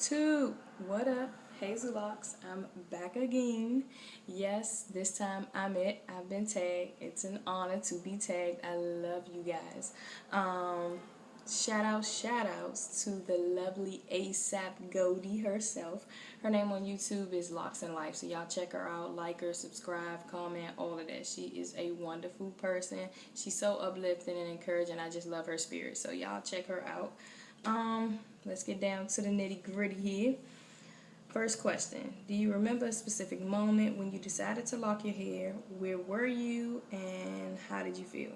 YouTube. What up? Hazel Locks. I'm back again. Yes, this time I'm it. I've been tagged. It's an honor to be tagged. I love you guys. Shout outs to the lovely ASAP Goldie herself. Her name on YouTube is LOCSnLIFE. So y'all check her out, like her, subscribe, comment, all of that. She is a wonderful person. She's so uplifting and encouraging. I just love her spirit. So y'all check her out. Let's get down to the nitty-gritty here. First question, do you remember a specific moment when you decided to lock your hair? Where were you and how did you feel?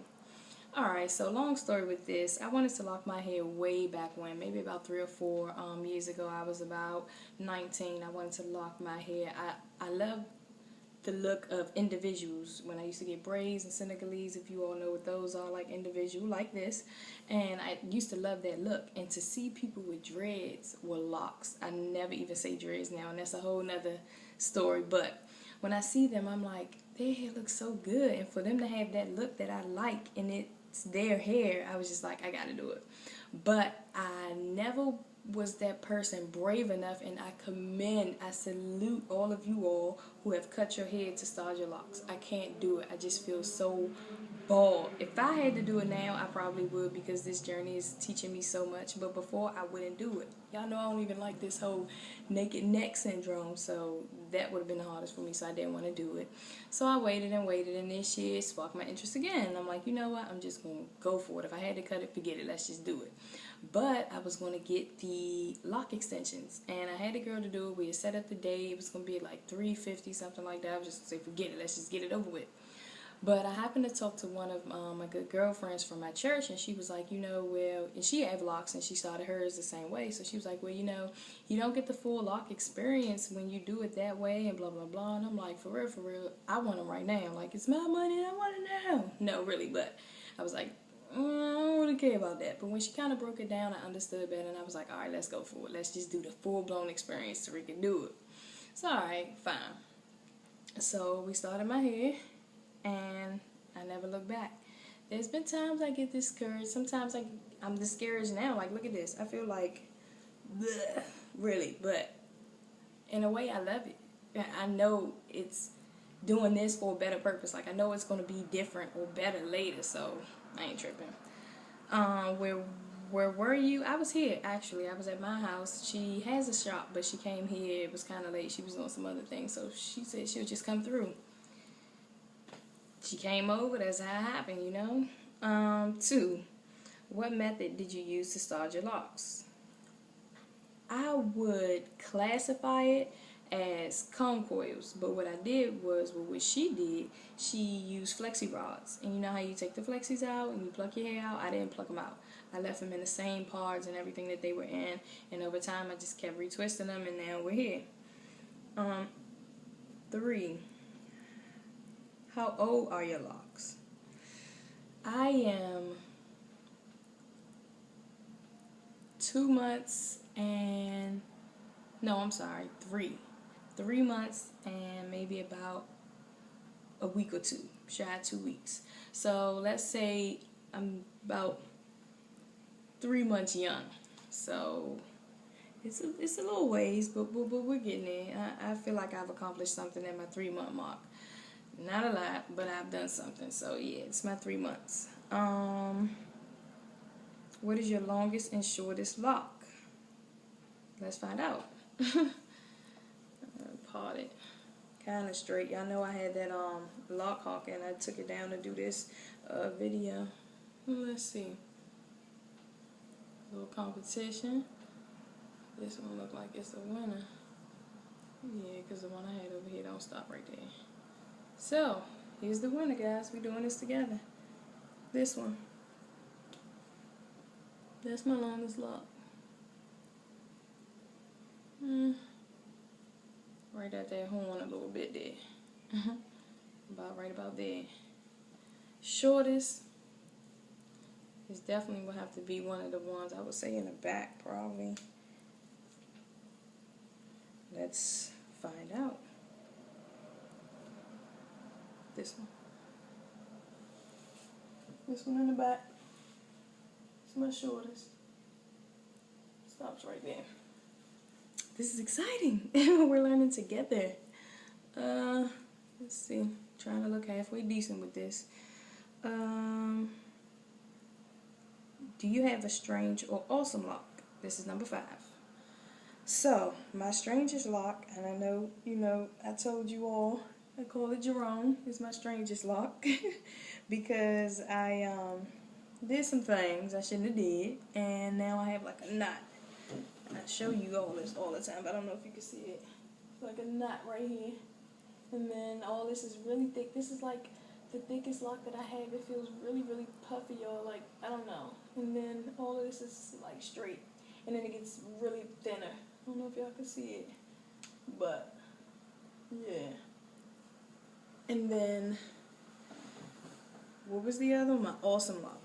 Alright, so long story with this. I wanted to lock my hair way back when, maybe about 3 or 4 years ago. I was about 19. I wanted to lock my hair. I love the look of individuals when I used to get braids and Senegalese, if you all know what those are, like individual like this, and I used to love that look. And to see people with dreads with locks, I never even say dreads now, and that's a whole nother story, but when I see them I'm like, their hair looks so good, and for them to have that look that I like and it's their hair, I was just like, I gotta do it. But I never was that person brave enough, and I salute all of you all who have cut your hair to start your locks. I can't do it. I just feel so bald. If I had to do it now, I probably would, because this journey is teaching me so much, but before I wouldn't do it. Y'all know I don't even like this whole naked neck syndrome, so that would have been the hardest for me, so I didn't want to do it. So I waited, and this year sparked my interest again. I'm like, you know what, I'm just going to go for it. If I had to cut it, forget it, let's just do it. But I was going to get the lock extensions, and I had a girl to do it. We had set up the day. It was going to be like $350, something like that. I was just going to say, forget it, let's just get it over with. But I happened to talk to one of my good girlfriends from my church, and she was like, you know, well, and she had locks, and she started hers the same way. So she was like, well, you know, you don't get the full lock experience when you do it that way, and blah, blah, blah. And I'm like, for real, I want them right now. Like, it's my money, I want it now. No, really, but I was like, I don't really care about that. But when she kind of broke it down, I understood better, and I was like, all right, let's go for it. Let's just do the full-blown experience so we can do it. So, all right, fine. So we started my hair, and I never look back. There's been times I get discouraged. Sometimes I'm discouraged now. Like, look at this. I feel like, bleh, really. But in a way, I love it. I know it's doing this for a better purpose. Like, I know it's going to be different or better later, so I ain't tripping. Where were you? I was here, actually. I was at my house. She has a shop, but she came here. It was kind of late. She was doing some other things, so she said she'll just come through. She came over. That's how it happened, you know. 2, what method did you use to start your locks? I would classify it as comb coils, but what I did was, well, what she did, she used flexi rods. And you know how you take the flexis out and you pluck your hair out? I didn't pluck them out. I left them in the same parts and everything that they were in, and over time I just kept retwisting them, and now we're here. 3, how old are your locks? I am 2 months and, no, I'm sorry, 3 months and maybe about a week or 2, shy of 2 weeks. So let's say I'm about 3 months young. So it's a little ways, but we're getting there. I feel like I've accomplished something at my 3-month mark. Not a lot, but I've done something. So yeah, it's my 3 months. What is your longest and shortest lock? Let's find out. Part it kind of straight. Y'all know I had that lock hawk, and I took it down to do this video. Let's see. A little competition. This one look like it's a winner. Yeah, because the one I had over here don't stop right there. So, here's the winner, guys. We're doing this together. This one. That's my longest lock. Right at that horn a little bit there. Right about there. Shortest is definitely will have to be one of the ones, I would say, in the back, probably. Let's find out. This one. This one in the back. It's my shortest. Stops right there. this is exciting. We're learning together. Let's see. Trying to look halfway decent with this. Do you have a strange or awesome lock? This is number 5. So, my strangest lock, and I know, I told you all, I call it Jerome, is my strangest lock. Because I did some things I shouldn't have did, and now I have like a knot. I show you all this all the time, but I don't know if you can see it. It's like a knot right here. And then all this is really thick. This is like the thickest lock that I have. It feels really, really puffy, or like, I don't know. And then all of this is like straight. And then it gets really thinner. I don't know if y'all can see it. But, yeah. And then, what was the other one? My awesome lock.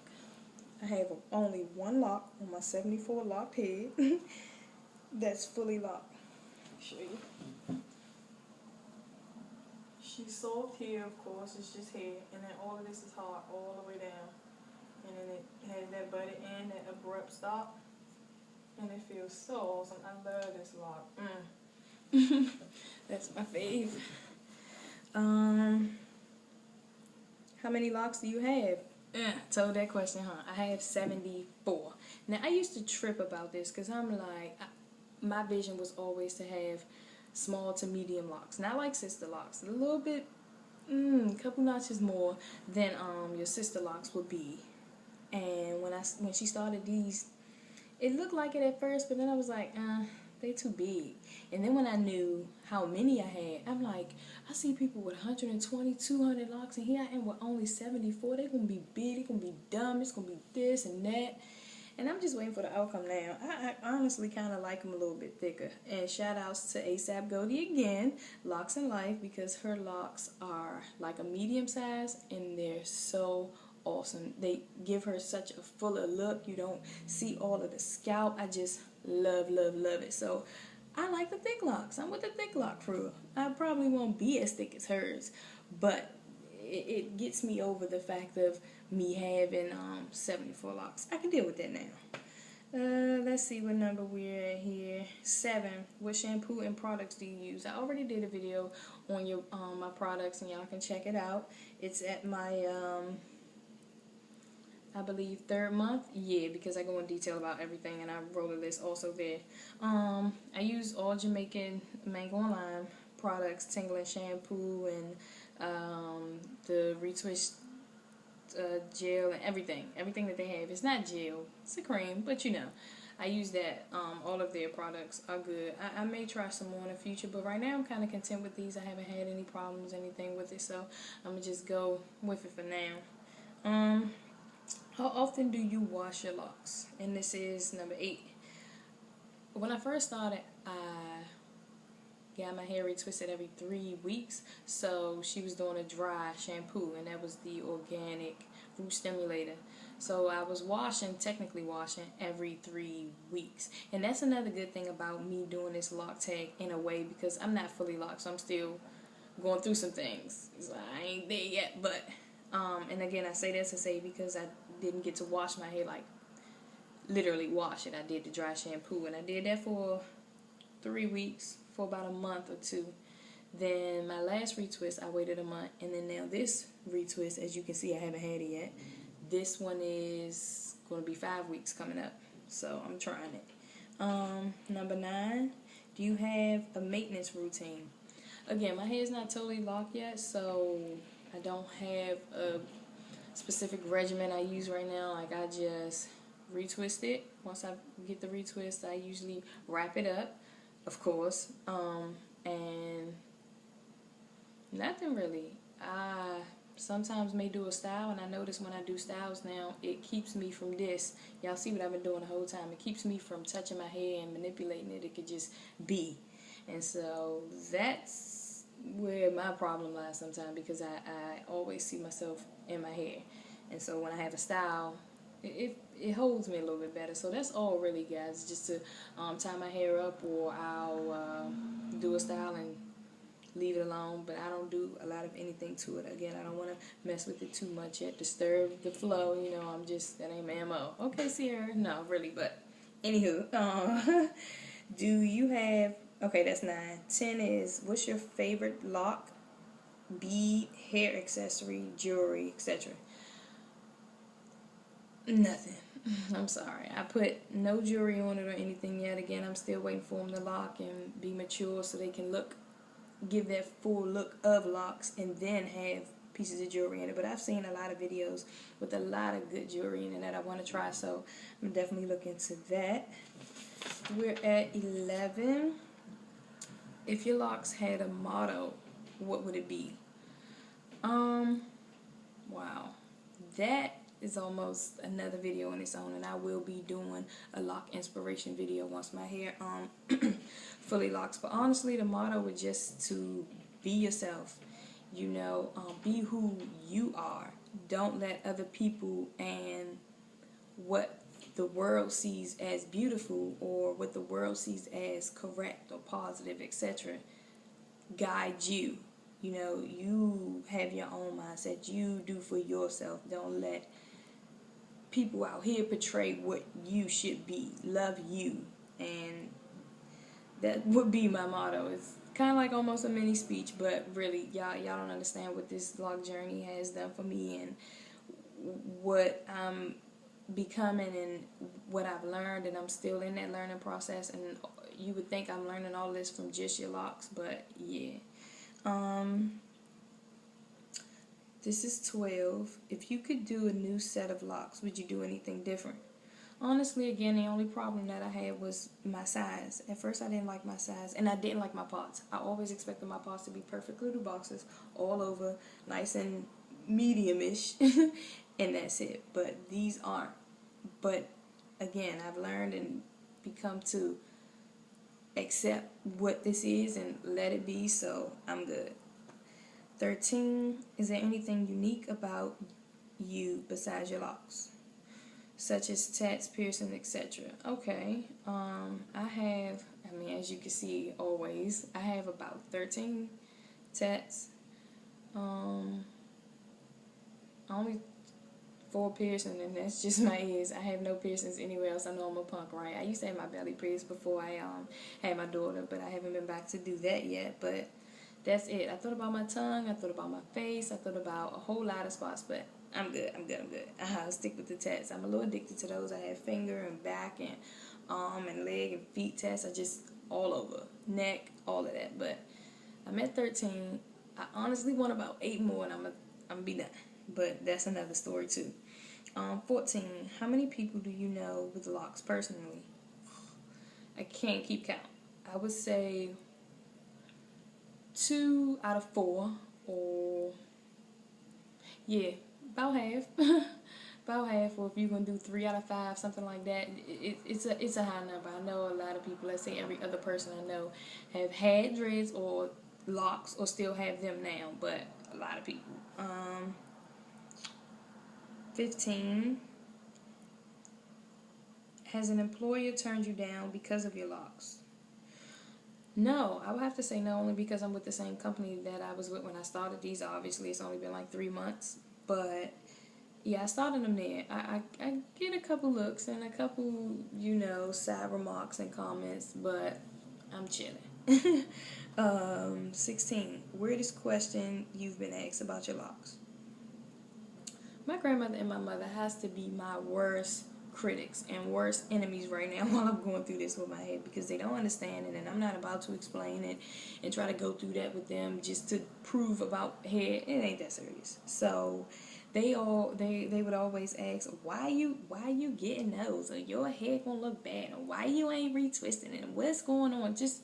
I have only one lock on my 74 locked head. That's fully locked. I'll show you. She's soft here, of course, it's just hair, and then all of this is hard all the way down. And then it has that butted end, that abrupt stop, and it feels so awesome. I love this lock. That's my fave. How many locks do you have? Told that question, huh? I have 74. Now, I used to trip about this because I'm like, my vision was always to have small to medium locks, not like sister locks, a little bit, a couple notches more than your sister locks would be. And when she started these, it looked like it at first, but then I was like, they too big. And then when I knew how many I had, I'm like, I see people with 120, 200 locks, and here I am with only 74. They're gonna be big, they're gonna be dumb, it's gonna be this and that. And I'm just waiting for the outcome now. I honestly kind of like them a little bit thicker. And shout outs to ASAP Goldie again, LOCSnLIFE, because her locks are like a medium size and they're so awesome. They give her such a fuller look. You don't see all of the scalp. I just love, love, love it. So I like the thick locks. I'm with the thick lock crew. I probably won't be as thick as hers, but it gets me over the fact of me having 74 locks. I can deal with that now. Let's see what number we're at here. 7. What shampoo and products do you use? I already did a video on your my products, and y'all can check it out. It's at my I believe 3rd month. Yeah, because I go in detail about everything, and I wrote a list also there. I use all Jamaican mango and lime products, tingling shampoo, and the retwist gel and everything that they have. It's not gel, it's a cream, but I use that. All of their products are good. I may try some more in the future, but right now I'm kind of content with these. I haven't had any problems, anything with it, so I'm gonna just go with it for now. How often do you wash your locks? And this is number 8. When I first started, I got my hair retwisted every 3 weeks, so she was doing a dry shampoo, and that was the organic root stimulator. So I was technically washing every 3 weeks. And that's another good thing about me doing this lock tag in a way, because I'm not fully locked, so I'm still going through some things. So I ain't there yet, but and again, I say that to say because I didn't get to wash my hair, like literally wash it. I did the dry shampoo, and I did that for 3 weeks, for about a month or 2. Then my last retwist, I waited a month, and then now this retwist, as you can see, I haven't had it yet. This one is going to be 5 weeks coming up, so I'm trying it. Number 9, do you have a maintenance routine? Again, my hair's not totally locked yet, so I don't have a specific regimen I use right now. Like, I just retwist it. Once I get the retwist, I usually wrap it up, of course, and nothing really. I sometimes may do a style, and I notice when I do styles now, it keeps me from this. Y'all see what I've been doing the whole time. It keeps me from touching my hair and manipulating it. It could just be. And so that's where my problem lies sometimes, because I always see myself in my hair. And so when I have a style, it holds me a little bit better. So that's all really, guys, just to tie my hair up, or I'll do a style and leave it alone, but I don't do a lot of anything to it. Again, I don't want to mess with it too much yet, disturb the flow, I'm just, that ain't my MO. Okay, Sierra, no, really, but anywho, do you have Okay, that's 9. 10 is, what's your favorite lock, bead, hair accessory, jewelry, etc.? Nothing. I'm sorry. I put no jewelry on it or anything yet. Again, I'm still waiting for them to lock and be mature so they can give that full look of locks and then have pieces of jewelry in it. But I've seen a lot of videos with a lot of good jewelry in it that I want to try, so I'm definitely looking into that. We're at 11. If your locks had a motto, what would it be? Wow. That is almost another video on its own, and I will be doing a lock inspiration video once my hair fully locks. But honestly, the motto was just to be yourself. You know, be who you are. Don't let other people and what the world sees as beautiful or what the world sees as correct or positive, etc., guide you. You know, you have your own mindset. You do for yourself. Don't let people out here portray what you should be. Love you. And that would be my motto. It's kind of like almost a mini speech, but really, y'all don't understand what this vlog journey has done for me and what I'm becoming and what I've learned, and I'm still in that learning process. And you would think I'm learning all this from just your locks, but yeah. This is 12. If you could do a new set of locks, would you do anything different? Honestly, again, the only problem that I had was my size. At first, I didn't like my size, and I didn't like my pots. I always expected my pots to be perfect little boxes, all over, nice and medium-ish, and that's it. But these aren't. But again, I've learned and become to accept what this is and let it be, so I'm good. 13, is there anything unique about you besides your locks, such as tats, piercing, etc.? Okay, as you can see, always, I have about 13 tats, only 4 piercings, and that's just my ears. I have no piercings anywhere else. I know I'm a punk, right? I used to have my belly pierced before I had my daughter, but I haven't been back to do that yet, but that's it. I thought about my tongue, I thought about my face, I thought about a whole lot of spots, but I'm good. I'll stick with the tats. I'm a little addicted to those. I have finger and back and arm and leg and feet tats. I just all over. Neck, all of that. But I'm at 13. I honestly want about 8 more and I'm gonna be done. But that's another story too. 14. How many people do you know with locks personally? I can't keep count. I would say 2 out of 4, or yeah, about half. About half, or if you're gonna do 3 out of 5, something like that. It's a high number. I know a lot of people. Let's say every other person I know have had dreads or locks, or still have them now, but a lot of people. 15. Has an employer turned you down because of your locks? No, I would have to say no, only because I'm with the same company that I was with when I started these. Obviously, it's only been like 3 months, but yeah, I started them there. I get a couple looks and a couple, side remarks and comments, but I'm chilling. 16. Weirdest question you've been asked about your locks? My grandmother and my mother has to be my worst critics and worst enemies right now while I'm going through this with my head, because they don't understand it, and I'm not about to explain it and try to go through that with them just to prove about hair. It ain't that serious. So they would always ask, why you getting those, or your hair gonna look bad, or why you ain't retwisting it, and what's going on. Just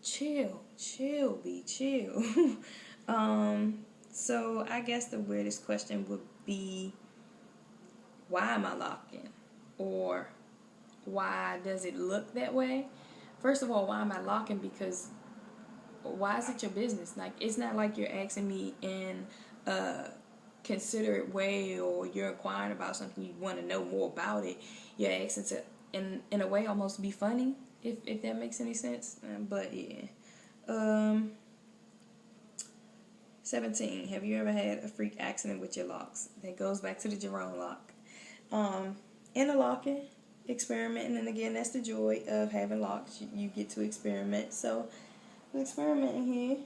chill, be chill. So I guess the weirdest question would be, why am I locking? Or why does it look that way? First of all, why am I locking? Because why is it your business? Like, it's not like you're asking me in a considerate way, or you're inquiring about something, you want to know more about it. You're asking to, in a way, almost be funny, if that makes any sense. But yeah. 17. Have you ever had a freak accident with your locks? That goes back to the Jerome lock. Interlocking, experimenting, and again, that's the joy of having locks. You get to experiment. So I'm experimenting here,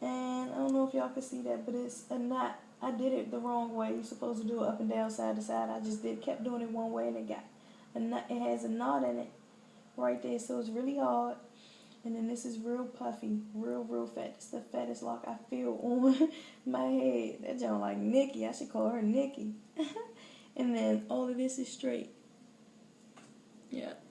and I don't know if y'all can see that, but it's a knot. I did it the wrong way. You're supposed to do it up and down, side to side. I just kept doing it one way, and it got a knot. It has a knot in it right there, so it's really hard. And then this is real puffy, real fat. It's the fattest lock I feel on my head. That joint like Nikki. I should call her Nikki. And then all of this is straight. Yeah.